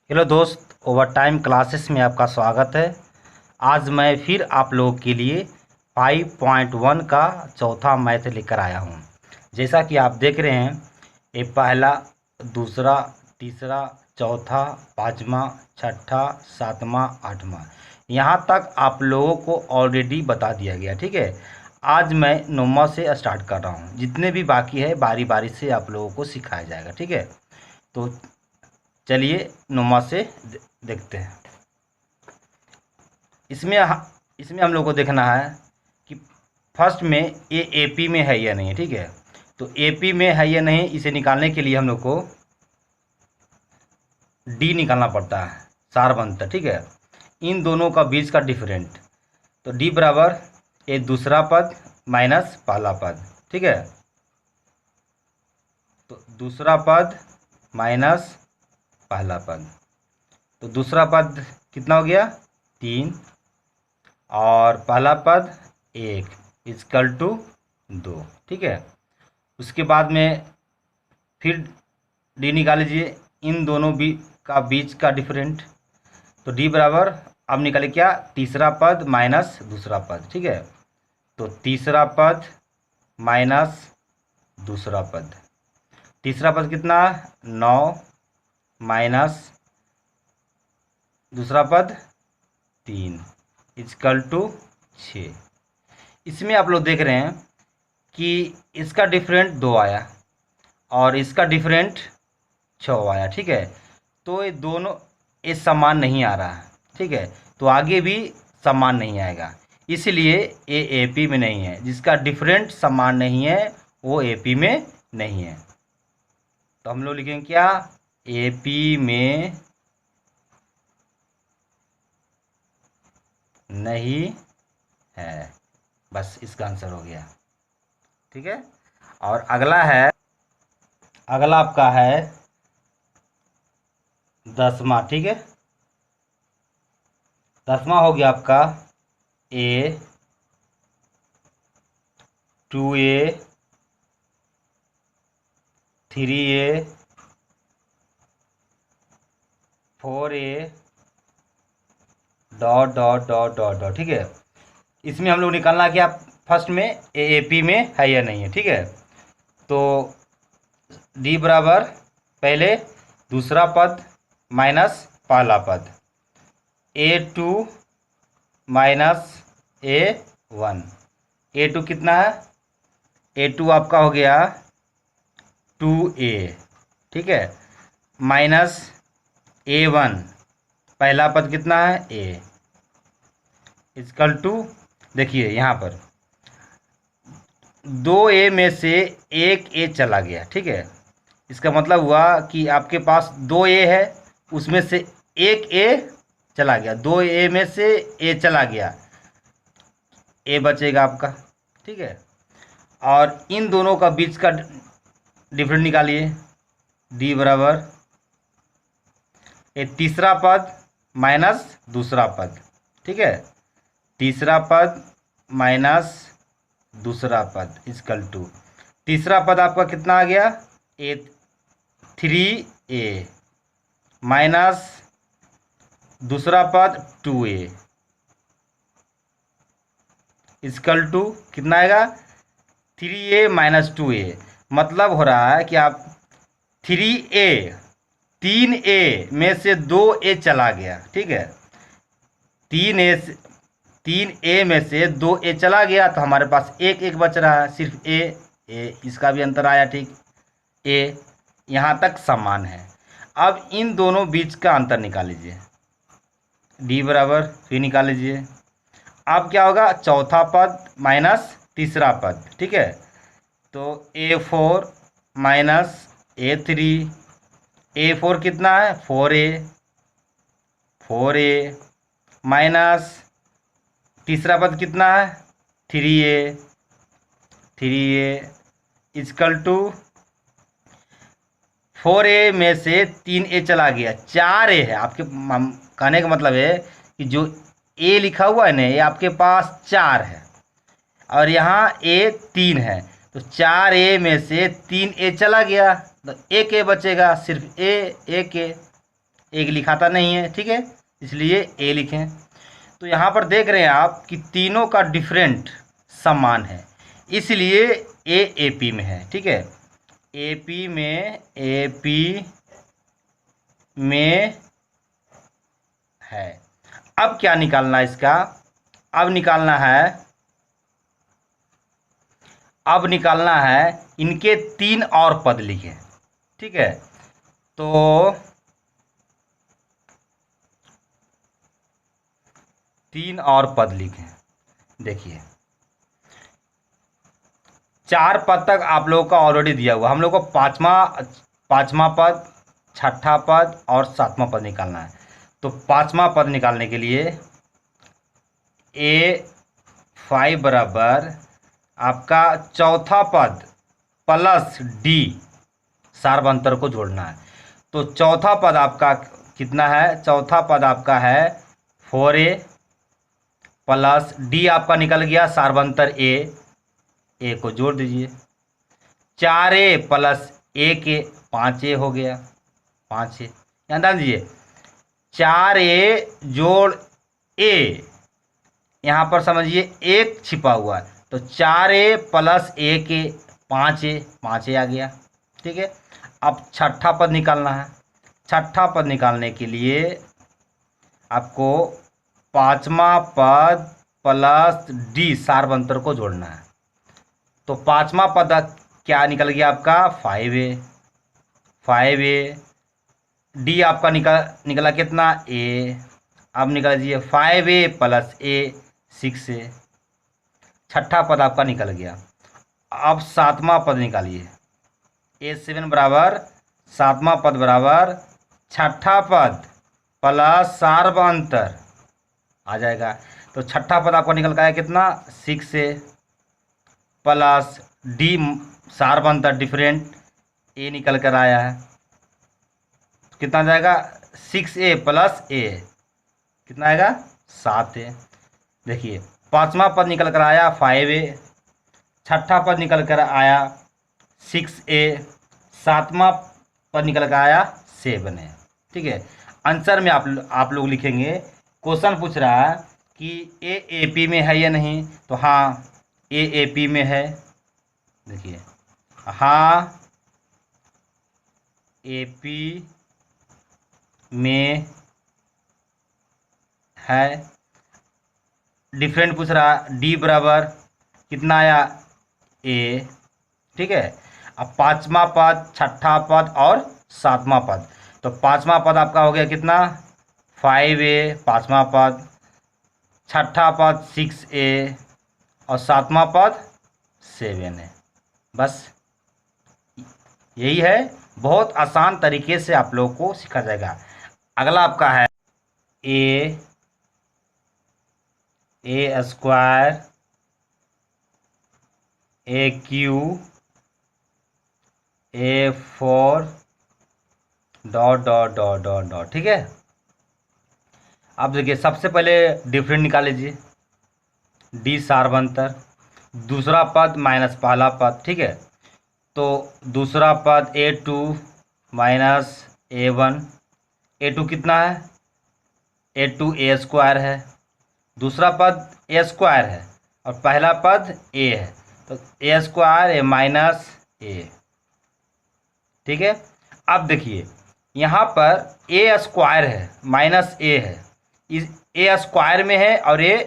Hello दोस्त, over time classes में आपका स्वागत है। आज मैं फिर आप लोगों के लिए 5.1 का चौथा मैथ लेकर आया हूँ। जैसा कि आप देख रहे हैं, ये पहला, दूसरा, तीसरा, चौथा, पाँचवा, छठा, सातवां, आठवां, यहाँ तक आप लोगों को ऑलरेडी बता दिया गया। ठीक है, आज मैं नौवां से स्टार्ट कर रहा हूँ। जितने भी बाकी है बारी बारी से आप लोगों को सिखाया जाएगा। ठीक है, तो चलिए नौवां से देखते हैं। इसमें इसमें हम लोग को देखना है कि फर्स्ट में ये एपी में है या नहीं। ठीक है, तो एपी में है या नहीं, इसे निकालने के लिए हम लोग को डी निकालना पड़ता है, सार बनता है। ठीक है, इन दोनों का बीच का डिफरेंट, तो डी बराबर ये दूसरा पद माइनस पहला पद। ठीक है, तो दूसरा पद माइनस पहला पद, तो दूसरा पद कितना हो गया, 3, और पहला पद 1 इजकल टू 2। ठीक है, उसके बाद में फिर डी निकाल लीजिए, इन दोनों का बीच का डिफरेंट, तो डी बराबर अब निकाले क्या, तीसरा पद माइनस दूसरा पद। ठीक है, तो तीसरा पद माइनस दूसरा पद, तीसरा पद कितना, 9 माइनस दूसरा पद 3 इजकल टू 6। इसमें आप लोग देख रहे हैं कि इसका डिफरेंट 2 आया और इसका डिफरेंट 6 आया। ठीक है, तो ये दोनों ये समान नहीं आ रहा है। ठीक है, तो आगे भी समान नहीं आएगा, इसलिए ये एपी में नहीं है। जिसका डिफरेंट समान नहीं है वो एपी में नहीं है। तो हम लोग लिखेंगे क्या, एपी में नहीं है, बस इसका आंसर हो गया। ठीक है, और अगला आपका है 10वां। ठीक है, 10वां हो गया आपका ए 2a 3a 4a dot dot dot dot dot. ठीक है, इसमें हम लोग निकालना कि आप फर्स्ट में एपी में है या नहीं है। ठीक है, तो डी बराबर पहले दूसरा पद माइनस पहला पद, A2 माइनस A1। A2 कितना है, A2 आपका हो गया 2a। ठीक है, माइनस A1 पहला पद कितना है, A इजकल टू, देखिए यहाँ पर 2a में से एक a चला गया। ठीक है, इसका मतलब हुआ कि आपके पास 2a है, उसमें से एक a चला गया, 2a में से a चला गया, a बचेगा आपका। ठीक है, और इन दोनों का बीच का डिफरेंट निकालिए, d बराबर ये तीसरा पद माइनस दूसरा पद। ठीक है, तीसरा पद माइनस दूसरा पद इजकल टू, तीसरा पद आपका कितना आ गया, 3a माइनस दूसरा पद 2a इजकल टू कितना आएगा, 3a माइनस 2a। मतलब हो रहा है कि आप 3a में से 2a चला गया। ठीक है, 3a में से 2a चला गया, तो हमारे पास एक बच रहा है, सिर्फ a इसका भी अंतर आया। ठीक, a यहाँ तक समान है। अब इन दोनों बीच का अंतर निकाल लीजिए, d बराबर फिर निकाल लीजिए। अब क्या होगा, चौथा पद माइनस तीसरा पद। ठीक है, तो A4 माइनस A3, A4 कितना है, 4a माइनस तीसरा पद कितना है, 3a इजकल टू 4a में से 3a चला गया, 4a है आपके। कहने का मतलब है कि जो a लिखा हुआ है ना, ये आपके पास 4 है और यहाँ a 3 है, तो 4a में से 3a चला गया, तो एक a बचेगा, सिर्फ एक a। एक लिखाता नहीं है, ठीक है, इसलिए ए लिखें। तो यहाँ पर देख रहे हैं आप कि तीनों का डिफरेंट समान है, इसलिए ए एपी में है, ठीक है, एपी में है। अब क्या निकालना है इसका, अब निकालना है इनके 3 और पद लिखे, ठीक है। तो 3 और पद लिखें। देखिए 4 पद तक आप लोगों का ऑलरेडी दिया हुआ, हम लोग को पाँचवा पद, छठा पद और 7वां पद निकालना है। तो 5वां पद निकालने के लिए A5 बराबर आपका चौथा पद प्लस डी, सार्वंतर को जोड़ना है। तो चौथा पद आपका कितना है, चौथा पद आपका है 4A प्लस डी आपका निकल गया सार्वंतर ए को जोड़ दीजिए, 4A प्लस ए के 5A हो गया, 5A यहाँ डाल दीजिए, 4A जोड़ ए, यहाँ पर समझिए एक छिपा हुआ है, तो 4A प्लस ए के 5A आ गया, ठीक है। अब छठा पद निकालना है। छठा पद निकालने के लिए आपको 5वां पद प्लस डी सार्वंतर को जोड़ना है। तो 5वां पद क्या निकल गया आपका 5A, डी आपका निकला कितना ए। अब निकल दीजिए 5A प्लस ए 6A, छठा पद आपका निकल गया। अब 7वां पद निकालिए, A7 बराबर 7वां पद बराबर छठा पद प्लस सार्वंतर आ जाएगा। तो छठा पद आपका निकल का है कितना 6A प्लस डी सार्वंतर डिफरेंट ए निकल कर आया है, कितना आ जाएगा 6A प्लस ए, कितना आएगा 7A। देखिए 5वां पद निकल कर आया 5A, छठा पद निकल कर आया 6A, 7वां पद निकल कर आया 7A, ठीक है। आंसर में आप लोग लिखेंगे, क्वेश्चन पूछ रहा है कि ए एपी में है या नहीं, तो हाँ ए एपी में है। देखिए हाँ एपी में है। डिफरेंट पूछ रहा, डी बराबर कितना आया ए, ठीक है। अब 5वां पद, छठा पद और 7वां पद, तो 5वां पद आपका हो गया कितना 5A, 5वां पद, छठा पद 6A और 7वां पद 7A। बस यही है, बहुत आसान तरीके से आप लोगों को सीखा जाएगा। अगला आपका है a square AQ A4 dot dot dot dot dot, ठीक है। अब देखिए सबसे पहले डिफरेंट निकाल लीजिए, डी सार्वंतर, दूसरा पद माइनस पहला पद, ठीक है। तो दूसरा पद A2 माइनस A1, A2 कितना है A2 A स्क्वायर है, दूसरा पद A स्क्वायर है और पहला पद A है, तो A square A minus A, ठीक है। अब देखिए यहाँ पर A स्क्वायर है माइनस A है, इस A स्क्वायर में है और A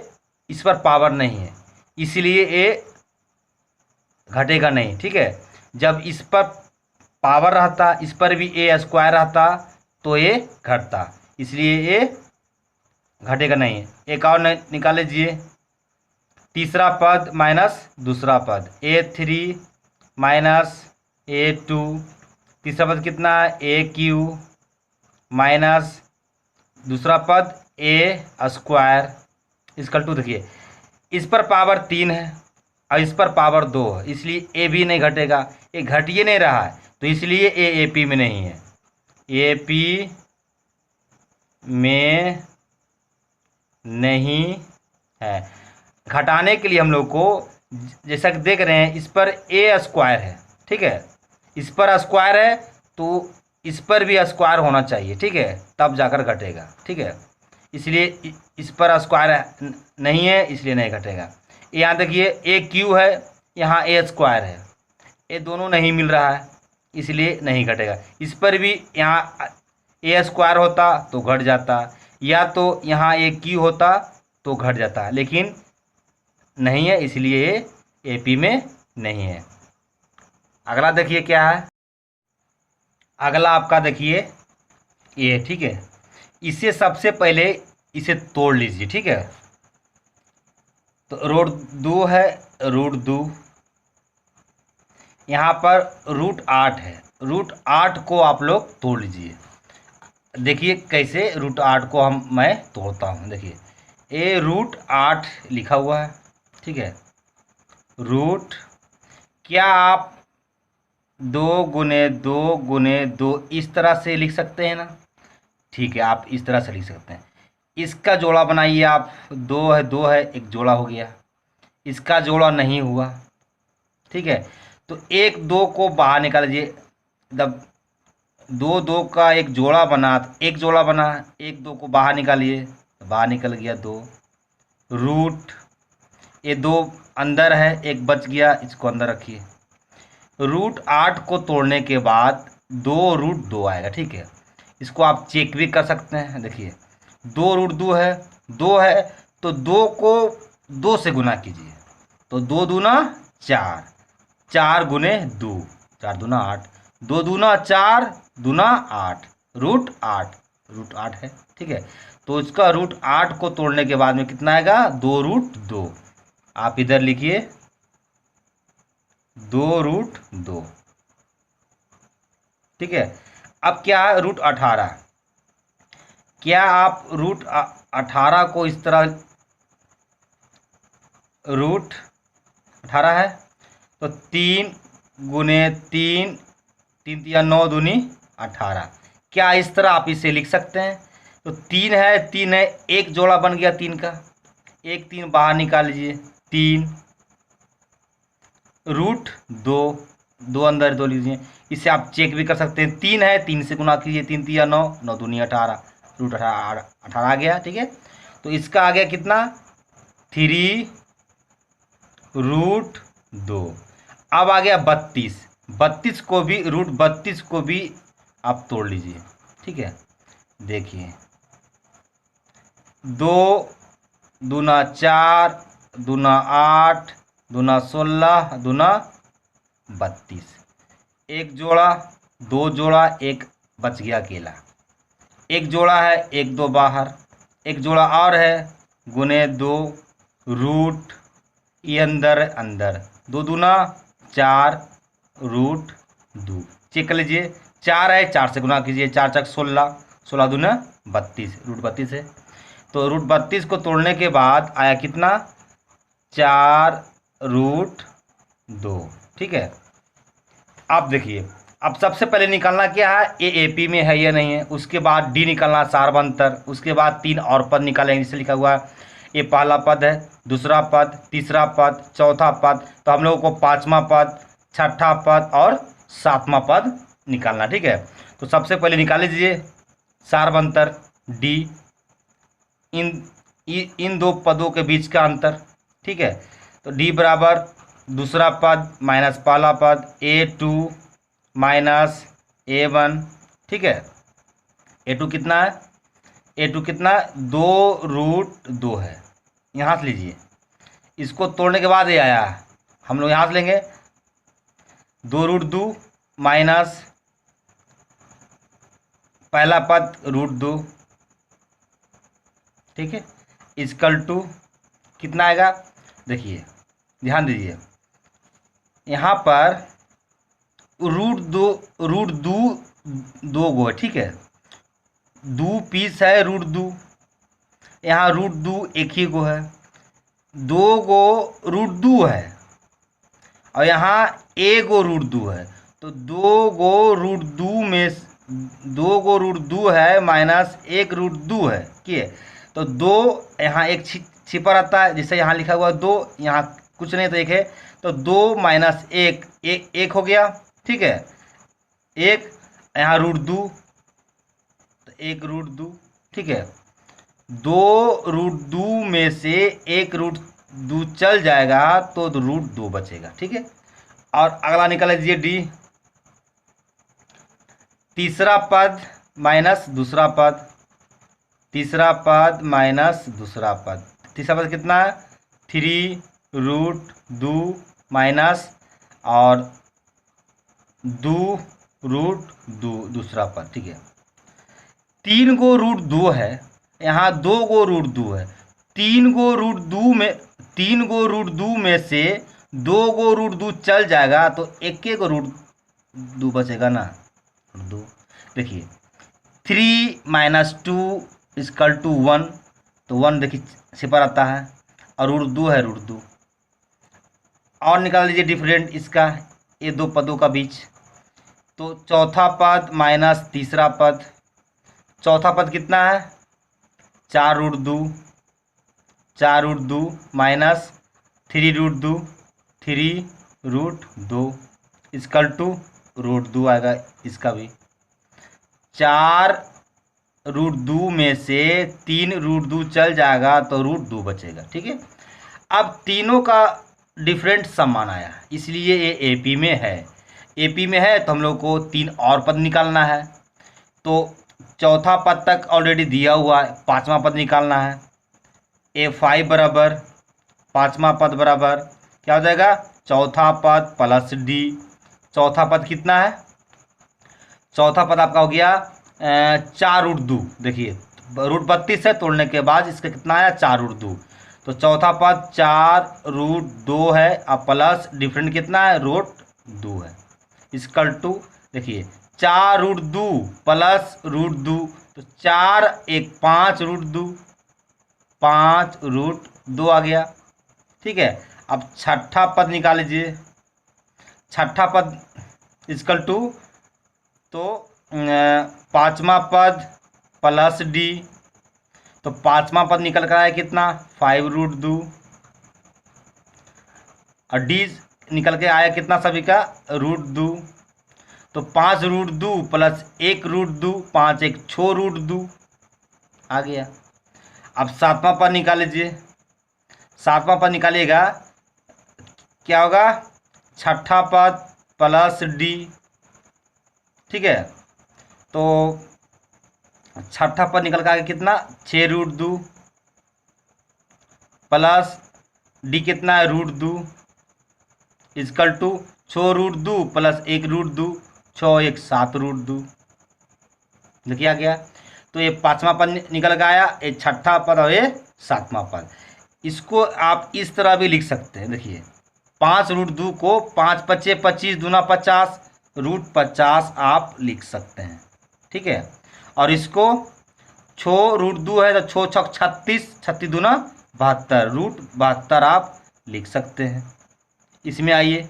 इस पर पावर नहीं है, इसलिए A घटेगा नहीं, ठीक है। जब इस पर पावर रहता, इस पर भी A स्क्वायर रहता तो A घटता, इसलिए A घटेगा नहीं। एक और निकाल लीजिए, तीसरा पद माइनस दूसरा पद A3 माइनस A2, तीसरा पद कितना AQ माइनस दूसरा पद A स्क्वायर इसकल टू। देखिए इस पर पावर 3 है और इस पर पावर 2 है, इसलिए ए भी नहीं घटेगा, ये घट ही नहीं रहा है, तो इसलिए ए एपी में नहीं है, एपी में नहीं है। घटाने के लिए हम लोग को, जैसा कि देख रहे हैं इस पर ए स्क्वायर है, ठीक है, इस पर स्क्वायर है तो इस पर भी स्क्वायर होना चाहिए, ठीक है, तब जाकर घटेगा, ठीक है। इसलिए इस पर स्क्वायर नहीं है, इसलिए नहीं घटेगा। यहाँ देखिए ए क्यू है, यहाँ ए स्क्वायर है, ये दोनों नहीं मिल रहा है, इसलिए नहीं घटेगा। इस पर भी यहाँ ए स्क्वायर होता तो घट जाता, या तो यहाँ ए क्यू होता तो घट जाता, लेकिन नहीं है, इसलिए ये एपी में नहीं है। अगला देखिए क्या है। अगला आपका देखिए ये, ठीक है। इसे सबसे पहले इसे तोड़ लीजिए, ठीक है। तो रूट 2 है, रूट 2, यहाँ पर रूट 8 है, रूट 8 को आप लोग तोड़ लीजिए। देखिए कैसे रूट 8 को मैं तोड़ता हूँ। देखिए ए रूट 8 लिखा हुआ है, ठीक है। रूट, क्या आप 2 गुने 2 गुने 2 इस तरह से लिख सकते हैं ना, ठीक है, आप इस तरह से लिख सकते हैं। इसका जोड़ा बनाइए आप, 2 है 2 है, एक जोड़ा हो गया, इसका जोड़ा नहीं हुआ, ठीक है। तो 1 2 को बाहर निकाल लीजिए, जब 2 2 का एक जोड़ा बना, एक जोड़ा बना, 1 2 को बाहर निकालिए, बाहर निकल गया 2। रूट, ये 2 अंदर है, एक बच गया, इसको अंदर रखिए। रूट 8 को तोड़ने के बाद 2 रूट 2 आएगा, ठीक है। इसको आप चेक भी कर सकते हैं। देखिए 2 रूट 2 है, 2 है, तो 2 को 2 से गुना कीजिए, तो 2 दूना 4, 4 गुने 2, 4 दूना 8, 2 दूना 4, दूना 8, रूट 8, रूट 8 है, ठीक है। तो इसका रूट 8 को तोड़ने के बाद में कितना आएगा, 2 रूट 2। आप इधर लिखिए 2 रूट 2, ठीक है। अब क्या है, रूट 18। क्या आप रूट 18 को इस तरह, रूट 18 है तो 3 गुने 3, 3 तिया 9 दूनी 18, क्या इस तरह आप इसे लिख सकते हैं। तो 3 है, 3 है, एक जोड़ा बन गया 3 का, एक 3 बाहर निकाल लीजिए, 3 रूट 2, 2 अंदर 2 लीजिए। इसे आप चेक भी कर सकते हैं, 3 है, 3 से गुना कीजिए, 3 तिया 9, 9 दूनी 18, रूट 18 आ गया, ठीक है। तो इसका आ गया कितना, 3 रूट 2। अब आ गया 32, 32 को भी, रूट 32 को भी आप तोड़ लीजिए, ठीक है। देखिए 2 दूना 4, दूना 8, दूना 16, दूना 32, एक जोड़ा, 2 जोड़ा, एक बच गया अकेला, एक जोड़ा है, 1 2 बाहर, एक जोड़ा और है, गुने 2, रूट, ये अंदर अंदर, 2 दूना 4, रूट 2, चेक कर लीजिए, 4 है, 4 से गुना कीजिए, 4 4 16, 16 दूना 32, रूट 32 है। तो रूट 32 को तोड़ने के बाद आया कितना, 4 रूट 2, ठीक है। अब देखिए, अब सबसे पहले निकालना क्या है, ए एपी में है या नहीं है, उसके बाद डी निकालना सारबंतर, उसके बाद 3 और पद निकालेंगे, जिससे लिखा हुआ है ये पहला पद है, दूसरा पद, तीसरा पद, चौथा पद, तो हम लोगों को 5वां पद, 6ठा पद और 7वां पद निकालना, ठीक है। तो सबसे पहले निकाल लीजिए सारबंतर डी, इन 2 पदों के बीच का अंतर, ठीक है। तो डी बराबर दूसरा पद माइनस पहला पद, A2 माइनस A1, ठीक है। A2 कितना है, A2 कितना, 2 रूट 2 है, यहाँ से लीजिए, इसको तोड़ने के बाद ये आया, हम लोग यहाँ से लेंगे 2 रूट 2 माइनस पहला पद रूट 2, ठीक है, इक्वल टू कितना आएगा। देखिए ध्यान दीजिए, यहाँ पर रूट 2 गो है, ठीक है, 2 पीस है रूट 2, यहाँ रूट 2 एक ही गो है, 2 गो रूट 2 है, और यहाँ एक गो रूट 2 है, तो 2 गो रूट 2 में 2 गो रूट 2 है माइनस 1 रूट 2 है, ठीक है। तो 2 यहाँ एक छिपा रहता है, जिससे यहाँ लिखा हुआ 2, यहाँ कुछ नहीं तो 1 है, तो 2 माइनस 1 1 हो गया, ठीक है, 1। यहाँ रूट दो तो एक रूट दो, ठीक है। दो रूट दो में से एक रूट दो चल जाएगा तो रूट दो बचेगा, ठीक है। और अगला निकाल लीजिए डी, तीसरा पद माइनस दूसरा पद, तीसरा पद माइनस दूसरा पद, तीसरा पद कितना है, थ्री रूट दो माइनस और दो रूट दो दूसरा पद, ठीक है। तीन गो रूट दो है, यहाँ दो गो रूट दो है, तीन गो रूट दो में से दो गो रूट दो चल जाएगा तो एक एक रूट दो बचेगा ना, दो। देखिए three minus two equal to one, तो वन देखिए सिपर आता है और रूट दो है रूट दो। और निकाल लीजिए डिफरेंट इसका, ये दो पदों का बीच, तो चौथा पद माइनस तीसरा पद, चौथा पद कितना है, चार रूट दो, चार रूट दो माइनस थ्री रूट दो, थ्री रूट दो इजकल टू रूट दो आएगा इसका भी। चार रूट दो में से तीन रूट दो चल जाएगा तो रूट दो बचेगा, ठीक है। अब तीनों का डिफरेंट समान आया, इसलिए ये एपी में है। एपी में है तो हम लोग को तीन और पद निकालना है, तो चौथा पद तक ऑलरेडी दिया हुआ है, पांचवा पद निकालना है। A5 बराबर पांचवा पद बराबर क्या हो जाएगा, चौथा पद प्लस डी। चौथा पद कितना है, चौथा पद आपका हो गया चार रूट दो। देखिए रूट 32 है, तोड़ने के बाद इसका कितना आया, चार रूट दो, तो चौथा पद चार रूट दो है और प्लस डिफरेंट कितना है, रूट दो है इजकल टू। देखिए चार रूट दो प्लस रूट दो, तो चार एक पाँच रूट दो, पाँच रूट दो आ गया, ठीक है। अब छठा पद निकाल लीजिए, छठा पद इजकल टू, तो पाँचवा पद प्लस डी, तो पाँचवा पद निकल कर आया कितना, फाइव रूट दो, और डी निकल के आया कितना सभी का, रूट दो, तो पाँच रूट दो प्लस एक रूट दो, पाँच एक छः रूट दो आ गया। अब सातवां पद निकाल लीजिए, सातवां पद निकालिएगा क्या होगा, छठा पद प्लस डी, ठीक है। तो छठा पद निकल कर आगे कितना, छः रूट दो प्लस डी कितना है, रूट दो इजकल टू छः रूट दो प्लस एक रूट दो, छः एक सात रूट दो। देखिए आ गया, तो ये पांचवा पद निकल के आया, ये छठा पद और ये सातवां पद। इसको आप इस तरह भी लिख सकते हैं, देखिए पाँच रूट दो को पाँच पच्चे 25 दूना 50 रूट 50 आप लिख सकते हैं, ठीक है। और इसको छः रूट दो है तो छः छक 36, 36 दूना 72 रूट 72 आप लिख सकते हैं। इसमें आइए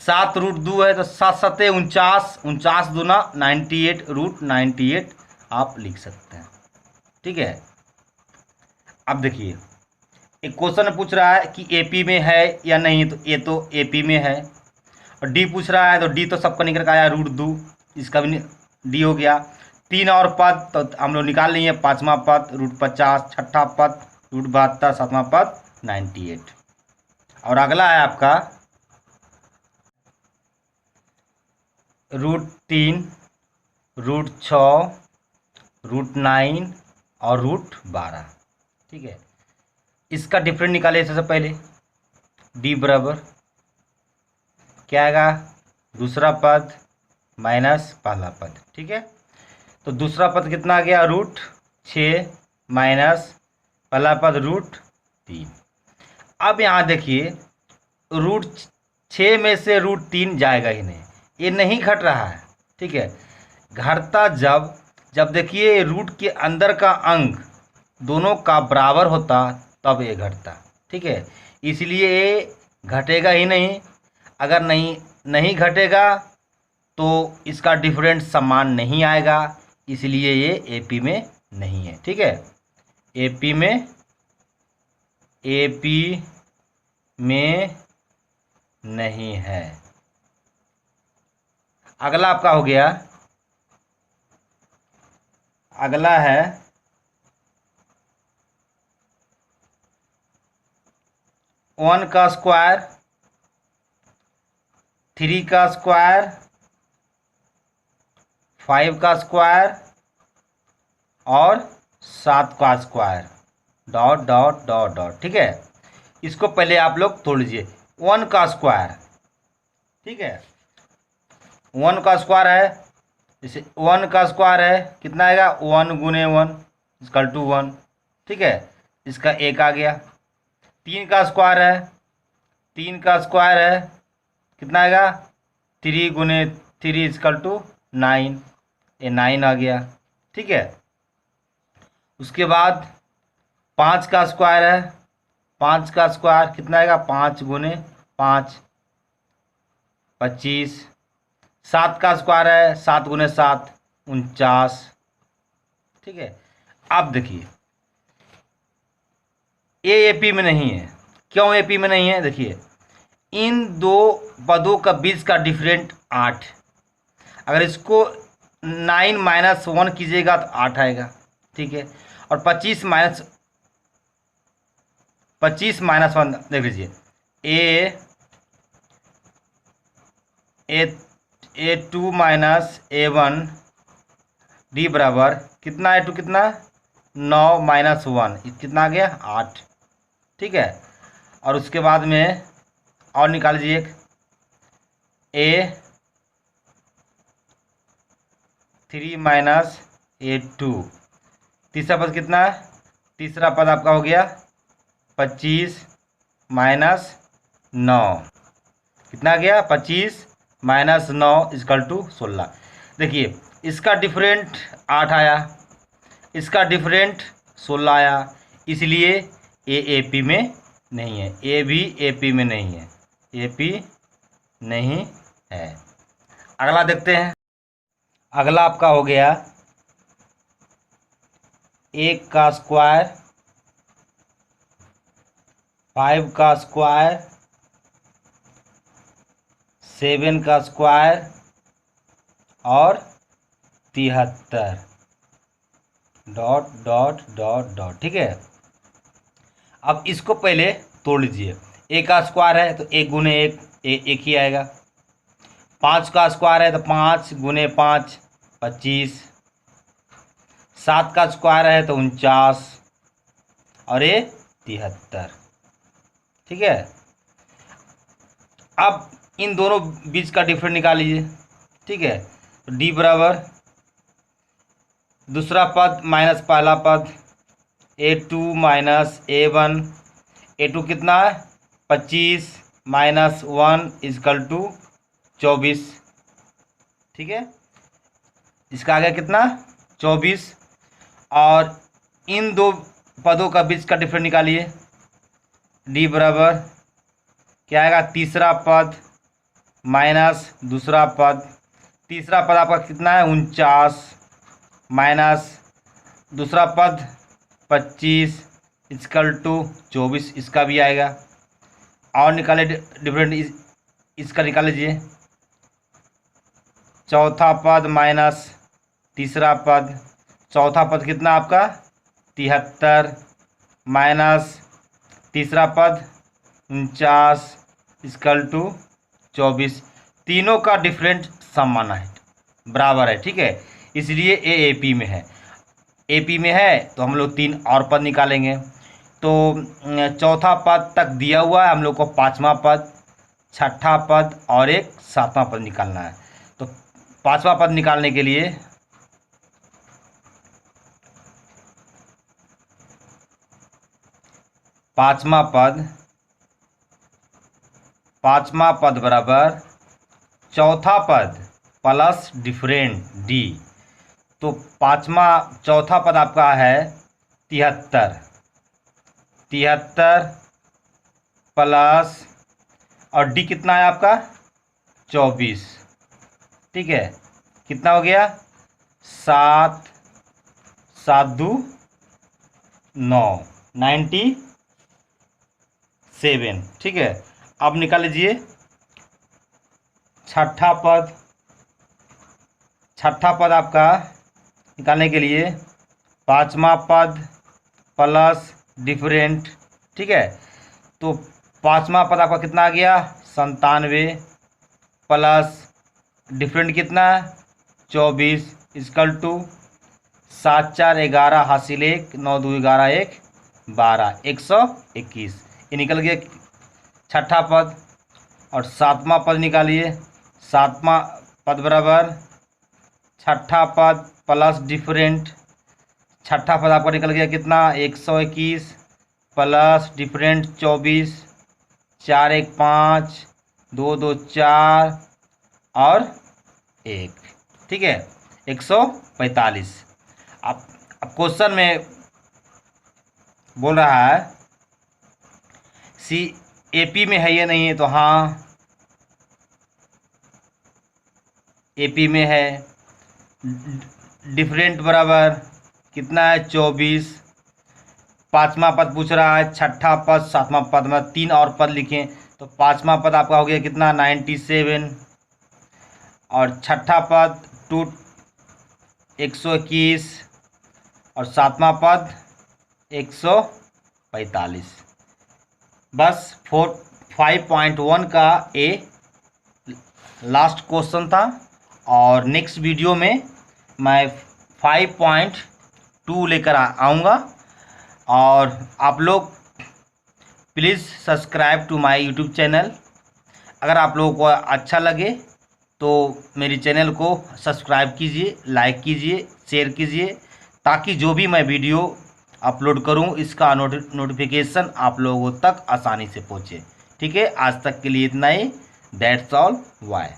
सात रूट दो है तो सात सत्ते 49, 49 दूना 98 रूट 98 आप लिख सकते हैं, ठीक है। अब देखिए एक क्वेश्चन पूछ रहा है कि एपी में है या नहीं, तो ये तो एपी में है, और डी पूछ रहा है तो डी तो सबका निकल के आया रूट दो, इसका भी डी हो गया। तीन और पद तो हम लोग निकाल लिए, पांचवा पद रूट 50, छठा पद रूट 72, सातवां पद 98। और अगला है आपका रूट 3, रूट 6, रूट 9 और रूट 12, ठीक है। इसका डिफरेंट निकालिए सबसे पहले, डी बराबर क्या आएगा, दूसरा पद माइनस पहला पद, ठीक है। तो दूसरा पद कितना आ गया, रूट 6 माइनस पहला पद रूट 3। अब यहाँ देखिए रूट 6 में से रूट 3 जाएगा ही नहीं, ये नहीं घट रहा है, ठीक है। घटता जब देखिए रूट के अंदर का अंक दोनों का बराबर होता तब ये घटता, ठीक है। इसलिए ये घटेगा ही नहीं, अगर नहीं घटेगा तो इसका डिफरेंट समान नहीं आएगा, इसलिए ये एपी में नहीं है, ठीक है। एपी में नहीं है। अगला आपका हो गया, अगला है 1 का स्क्वायर, 3 का स्क्वायर, 5 का स्क्वायर और 7 का square, dot dot dot dot. ठीक है, इसको पहले आप लोग तोड़ लीजिए। 1 का स्क्वायर, ठीक है, 1 का स्क्वायर है, जैसे 1 का स्क्वायर है कितना आएगा, 1 गुने 1 इक्वल टू 1। ठीक है, इसका 1 आ गया। 3 का स्क्वायर है, 3 का स्क्वायर है कितना आएगा, 3 गुने 3 इक्वल टू 9, ये 9 आ गया। ठीक है, उसके बाद 5 का स्क्वायर है, 5 का स्क्वायर कितना आएगा, 5 गुने 5 25। 7 का स्क्वायर है, 7 गुने 7 49। ठीक है, अब देखिए ये एपी में नहीं है। क्यों एपी में नहीं है, देखिए इन दो पदों का बीच का डिफरेंट 8, अगर इसको 9 माइनस 1 कीजिएगा तो 8 आएगा। ठीक है, और 25 माइनस 1 देख लीजिए, ए टू माइनस A1 डी बराबर कितना, ए टू कितना 9 माइनस 1 कितना आ गया 8। ठीक है, और उसके बाद में और निकाल लीजिए A3 माइनस A2, तीसरा पद कितना है, तीसरा पद आपका हो गया 25 माइनस 9, कितना आ गया 25 माइनस 9 इक्वल टू 16। देखिए इसका डिफरेंट 8 आया, इसका डिफरेंट 16 आया, इसलिए ए पी में नहीं है, ए भी ए पी में नहीं है, ए पी नहीं है। अगला देखते हैं, अगला आपका हो गया 1 का स्क्वायर, 5 का स्क्वायर, 7 का स्क्वायर और 73, डॉट डॉट डॉट डॉट। ठीक है, अब इसको पहले तोड़ लीजिए। ए का स्क्वायर है तो 1 गुने 1 एक ही आएगा। 5 का स्क्वायर है तो 5 गुने 5 25। 7 का स्क्वायर है तो 49 और ये 73। ठीक है, अब इन दोनों बीच का डिफरेंस निकाल लीजिए। ठीक है, तो डी बराबर दूसरा पद माइनस पहला पद, A2 माइनस A1, A2 कितना है 25 माइनस 1 इक्वल टू 24। ठीक है, इसका आ गया कितना 24, और इन दो पदों का बीच का डिफरेंस निकालिए। डी बराबर क्या आएगा, तीसरा पद माइनस दूसरा पद, तीसरा पद आपका कितना है 49 माइनस दूसरा पद 25 इक्वल टू 24, इसका भी आएगा। और निकाले डिफरेंट, इसका निकाल लीजिए। चौथा पद माइनस तीसरा पद, चौथा पद कितना आपका 73 माइनस तीसरा पद 49 इक्वल टू 24, तीनों का डिफरेंट समान है, बराबर है। ठीक है, इसलिए ए पी में है। ए पी में है तो हम लोग 3 और पद निकालेंगे। तो चौथा पद तक दिया हुआ है, हम लोग को 5वां पद, 6ठा पद और एक 7वां पद निकालना है। तो 5वां पद निकालने के लिए पाँचवा पद बराबर चौथा पद प्लस डिफरेंट डी। तो चौथा पद आपका है 73 प्लस और डी कितना है आपका 24। ठीक है, कितना हो गया 7 7 2 9 97। ठीक है, अब निकाल लीजिए छठा पद छठा पद आपका निकालने के लिए पाँचवा पद प्लस डिफरेंट, ठीक है। तो पाँचवा पद आपका कितना आ गया 97 प्लस डिफरेंट कितना 24 इक्वल टू 7 4 11 हासिल 1 9 2 11 1 12 121। ये निकल गया छठा पद। और सातवां पद निकालिए। सातवां पद बराबर छठा पद प्लस डिफरेंट। छठा पद आपका निकल गया कितना 121 प्लस डिफरेंट 24 4 1 5 2 2 4 और 1, ठीक है 145। अब क्वेश्चन में बोल रहा है सी एपी में है या नहीं है, तो हाँ एपी में है। डिफरेंट बराबर कितना है 24। पाँचवा पद पूछ रहा है, छठा पद सातवां पद में 3 और पद लिखें, तो पाँचवा पद आपका हो गया कितना 97 और छठा पद 121 और सातवां पद 145। बस 5.1 का ए लास्ट क्वेश्चन था। और नेक्स्ट वीडियो में मैं 5.2 लेकर आऊँगा। और आप लोग please subscribe to my YouTube channel. अगर आप लोगों को अच्छा लगे तो मेरी चैनल को सब्सक्राइब कीजिए, लाइक कीजिए, शेयर कीजिए, ताकि जो भी मैं वीडियो अपलोड करूं इसका नोटिफिकेशन आप लोगों तक आसानी से पहुंचे। ठीक है, आज तक के लिए इतना ही। That's all, bye.